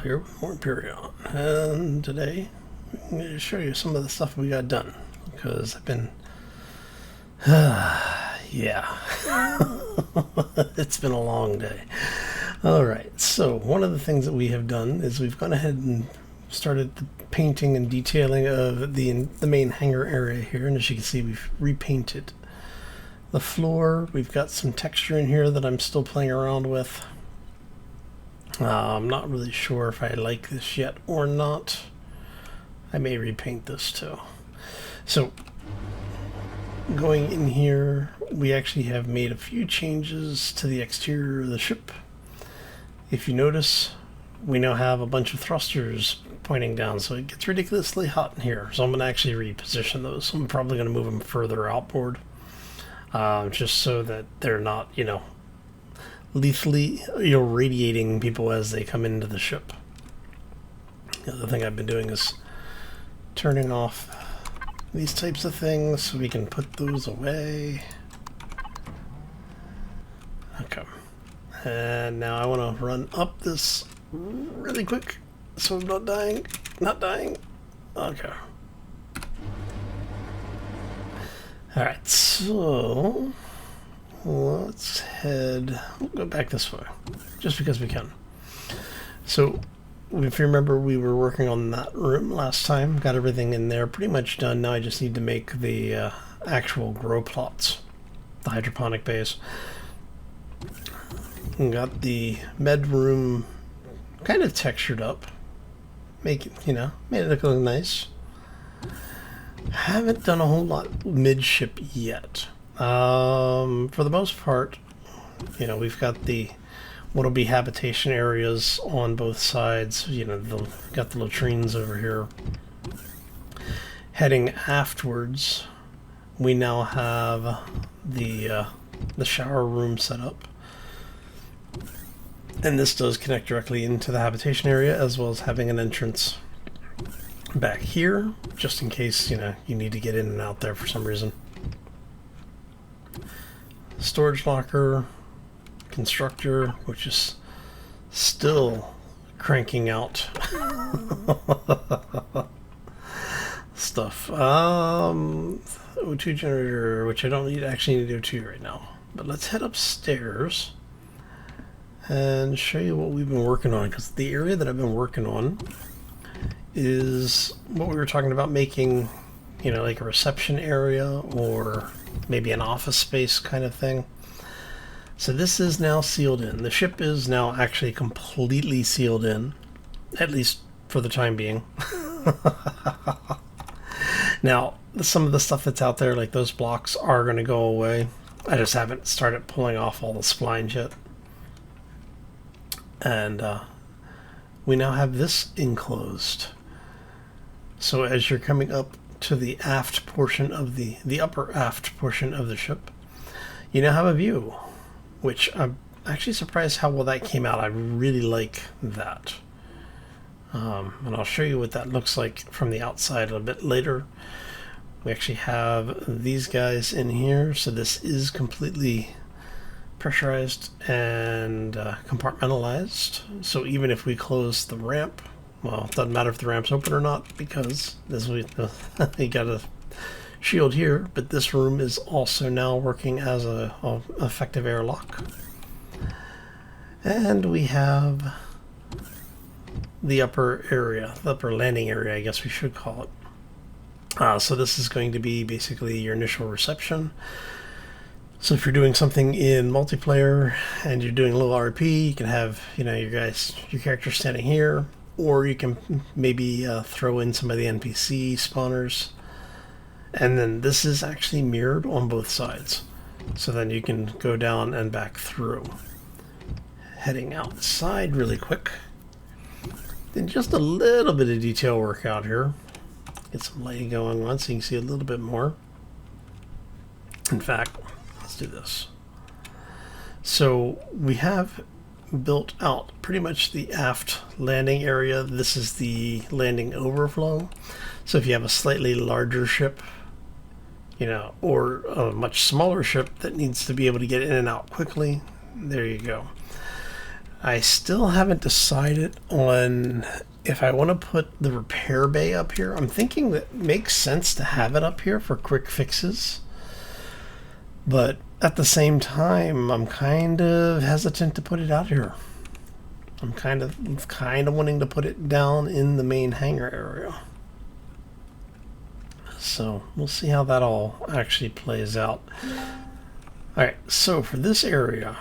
here with more Empyrion, and today I'm going to show you some of the stuff we got done, because I've been, yeah, it's been a long day. Alright, so one of the things that we have done is we've gone ahead and started the painting and detailing of the main hangar area here, and as you can see we've repainted the floor. We've got some texture in here that I'm still playing around with. I'm not really sure if I like this yet or not. I may repaint this too. So going in here, we actually have made a few changes to the exterior of the ship. If you notice, we now have a bunch of thrusters pointing down, so it gets ridiculously hot in here. So I'm going to actually reposition those. I'm probably going to move them further outboard, just so that they're not, lethally radiating people as they come into the ship. The other thing I've been doing is turning off these types of things so we can put those away. Okay. And now I want to run up this really quick so I'm not dying. Not dying. Okay. Alright, so let's we'll go back this way, just because we can. So, if you remember, we were working on that room last time, got everything in there pretty much done. Now I just need to make the actual grow plots, the hydroponic base. And got the med room kind of textured up, made it look nice. Haven't done a whole lot midship yet. For the most part, we've got what'll be habitation areas on both sides. Got the latrines over here. Heading aftwards, we now have the shower room set up, and this does connect directly into the habitation area, as well as having an entrance back here, just in case you need to get in and out there for some reason. Storage locker, constructor, which is still cranking out stuff. O2 generator, which I don't actually need O2 right now. But let's head upstairs and show you what we've been working on, because the area that I've been working on is what we were talking about making, like a reception area or maybe an office space kind of thing. So this is now sealed in. The ship is now actually completely sealed in, at least for the time being. Now, some of the stuff that's out there, like those blocks, are going to go away. I just haven't started pulling off all the splines yet. And we now have this enclosed. So as you're coming up to the aft portion of the upper aft portion of the ship, you now have a view, which I'm actually surprised how well that came out. I really like that. And I'll show you what that looks like from the outside a bit later. We actually have these guys in here, so this is completely pressurized and compartmentalized. So even if we close the ramp, well, it doesn't matter if the ramp's open or not, because you got a shield here, but this room is also now working as a effective airlock. And we have the upper area, the upper landing area, I guess we should call it. So this is going to be basically your initial reception. So if you're doing something in multiplayer and you're doing low RP, you can have your character standing here, or you can maybe throw in some of the NPC spawners. And then this is actually mirrored on both sides, so then you can go down and back through. Heading outside really quick, then just a little bit of detail work out here. Get some lighting going on so you can see a little bit more. In fact, let's do this. So we have built out pretty much the aft landing area. This is the landing overflow. So if you have a slightly larger ship, or a much smaller ship that needs to be able to get in and out quickly, there you go. I still haven't decided on if I want to put the repair bay up here. I'm thinking that it makes sense to have it up here for quick fixes. But at the same time, I'm kind of hesitant to put it out here. I'm kind of wanting to put it down in the main hangar area. So we'll see how that all actually plays out. Alright, so for this area,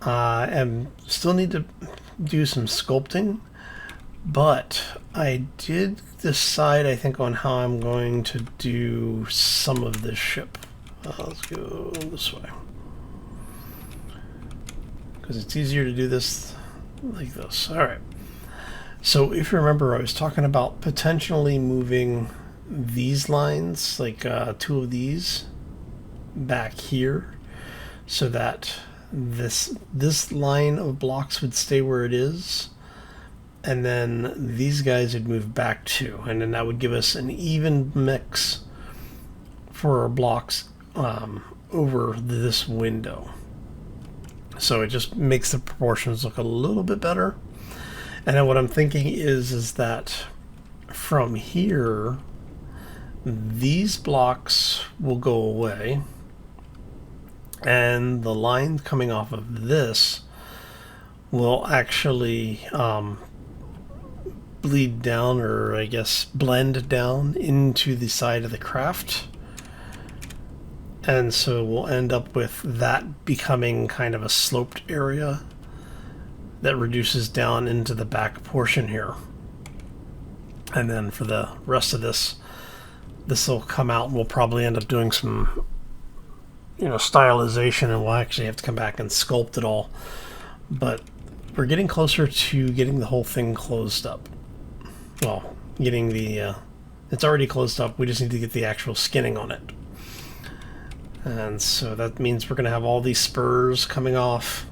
I still need to do some sculpting, but I did decide, I think, on how I'm going to do some of this ship. Let's go this way, because it's easier to do this like this. Alright, so if you remember, I was talking about potentially moving these lines, like 2 of these, back here, so that this line of blocks would stay where it is, and then these guys would move back too, and then that would give us an even mix for our blocks over this window. So it just makes the proportions look a little bit better. And then what I'm thinking is that from here, these blocks will go away, and the line coming off of this will actually bleed down, or I guess blend down into the side of the craft. And so we'll end up with that becoming kind of a sloped area that reduces down into the back portion here. And then for the rest of this will come out, and we'll probably end up doing some, stylization, and we'll actually have to come back and sculpt it all. But we're getting closer to getting the whole thing closed up. Well, getting the, it's already closed up, we just need to get the actual skinning on it. And so that means we're going to have all these spurs coming off,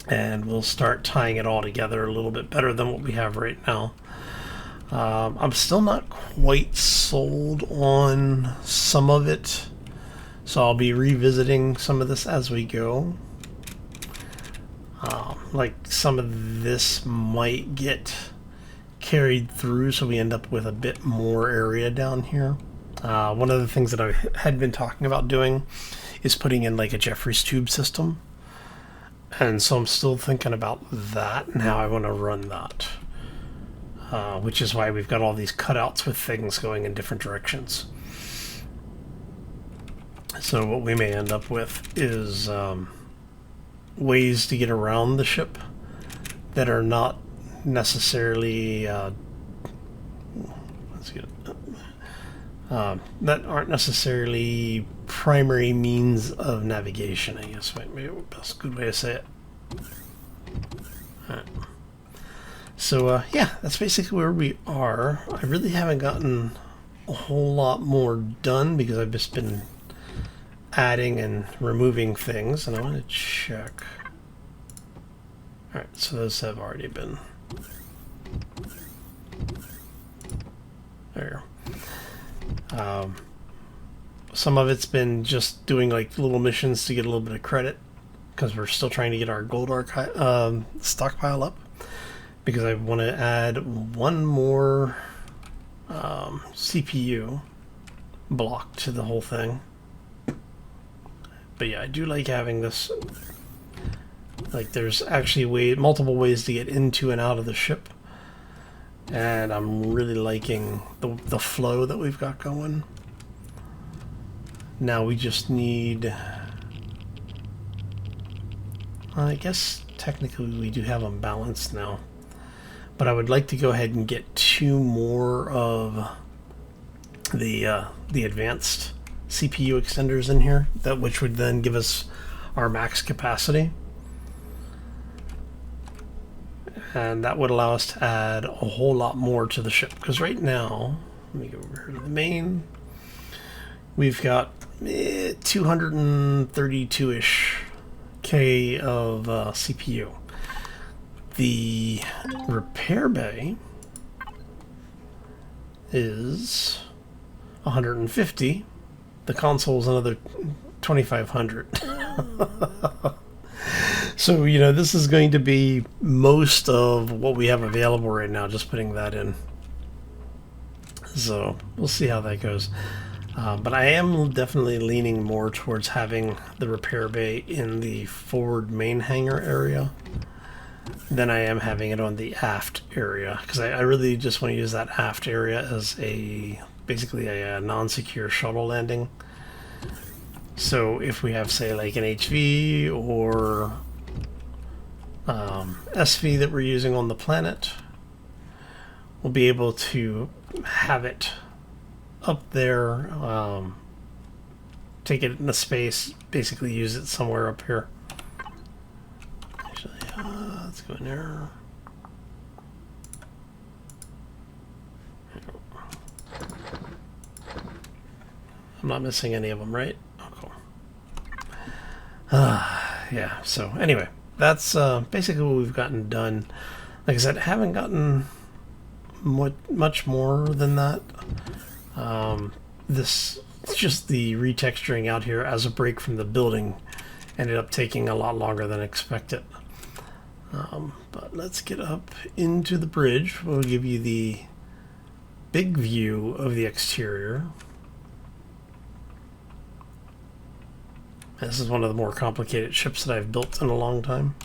and we'll start tying it all together a little bit better than what we have right now. I'm still not quite sold on some of it, so I'll be revisiting some of this as we go. Like some of this might get carried through, so we end up with a bit more area down here. One of the things that I had been talking about doing is putting in like a Jeffries tube system, and so I'm still thinking about that and how I want to run that, which is why we've got all these cutouts with things going in different directions. So what we may end up with is ways to get around the ship that are not necessarily that aren't necessarily primary means of navigation, I guess might be a good way to say it. Alright. So yeah, that's basically where we are. I really haven't gotten a whole lot more done because I've just been adding and removing things, and I want to check. Alright, so those have already been. There. Some of it's been just doing like little missions to get a little bit of credit, because we're still trying to get our gold stockpile up, because I want to add one more CPU block to the whole thing. But yeah, I do like having this. Like, there's actually multiple ways to get into and out of the ship, and I'm really liking the flow that we've got going. Now we just need, I guess technically we do have them balanced now, but I would like to go ahead and get 2 more of the advanced CPU extenders in here, which would then give us our max capacity. And that would allow us to add a whole lot more to the ship, because right now, let me go over here to the main, we've got 232-ish K of CPU. The repair bay is 150. The console is another 2,500. So, you know, this is going to be most of what we have available right now, just putting that in. So, we'll see how that goes. But I am definitely leaning more towards having the repair bay in the forward main hangar area than I am having it on the aft area, because I really just want to use that aft area as basically a non-secure shuttle landing. So if we have, say, like an HV or SV that we're using on the planet, we'll be able to have it up there, take it into space, basically use it somewhere up here. Actually, let's go in there. I'm not missing any of them, right? Oh, cool. Yeah, so anyway, that's basically what we've gotten done. Like I said, haven't gotten much more than that. This just the retexturing out here as a break from the building ended up taking a lot longer than expected. But let's get up into the bridge. We'll give you the big view of the exterior. This is one of the more complicated ships that I've built in a long time.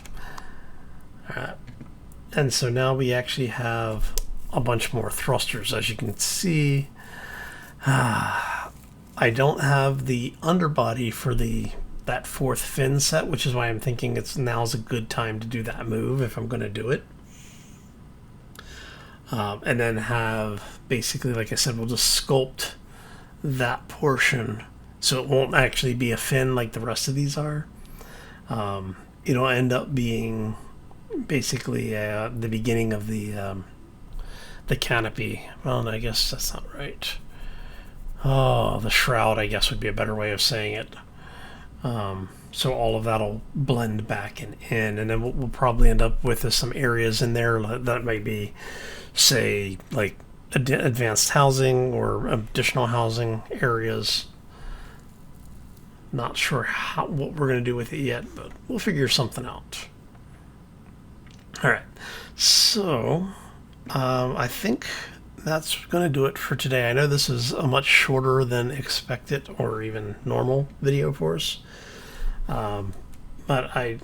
And so now we actually have a bunch more thrusters, as you can see. I don't have the underbody for that fourth fin set, which is why I'm thinking now's a good time to do that move if I'm going to do it. And then have, basically, like I said, we'll just sculpt that portion so it won't actually be a fin like the rest of these are. It'll end up being basically the beginning of the canopy. Well, I guess that's not right. Oh, the shroud, I guess, would be a better way of saying it. So all of that'll blend back in, and then we'll probably end up with some areas in there that might be, say, like advanced housing or additional housing areas. Not sure what we're going to do with it yet, but we'll figure something out. All right, so I think that's going to do it for today. I know this is a much shorter than expected or even normal video for us, but I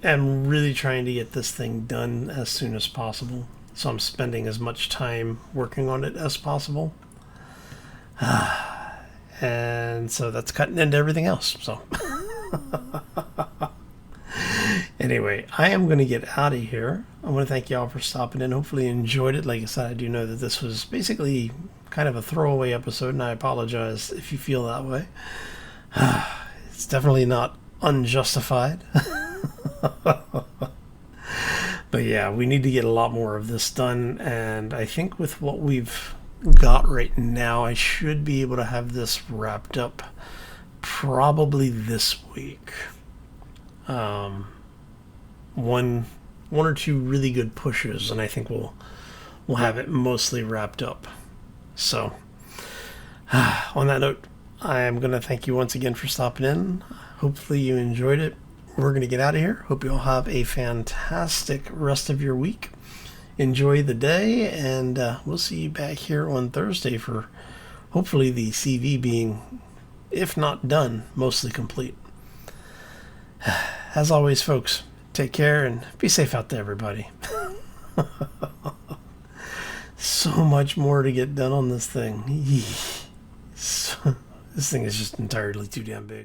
am really trying to get this thing done as soon as possible, so I'm spending as much time working on it as possible. And so that's cutting into everything else. So anyway, I am going to get out of here. I want to thank y'all for stopping in. Hopefully you enjoyed it. Like I said, I do know that this was basically kind of a throwaway episode, and I apologize if you feel that way. It's definitely not unjustified. But yeah, we need to get a lot more of this done, and I think with what we've got right now, I should be able to have this wrapped up probably this week. One or two really good pushes, and I think we'll have it mostly wrapped up. So on that note, I am going to thank you once again for stopping in. Hopefully you enjoyed it. We're going to get out of here. Hope you all have a fantastic rest of your week. Enjoy the day, and we'll see you back here on Thursday for hopefully the CV being, if not done, mostly complete. As always, folks, take care and be safe out there, everybody. So much more to get done on this thing. This thing is just entirely too damn big.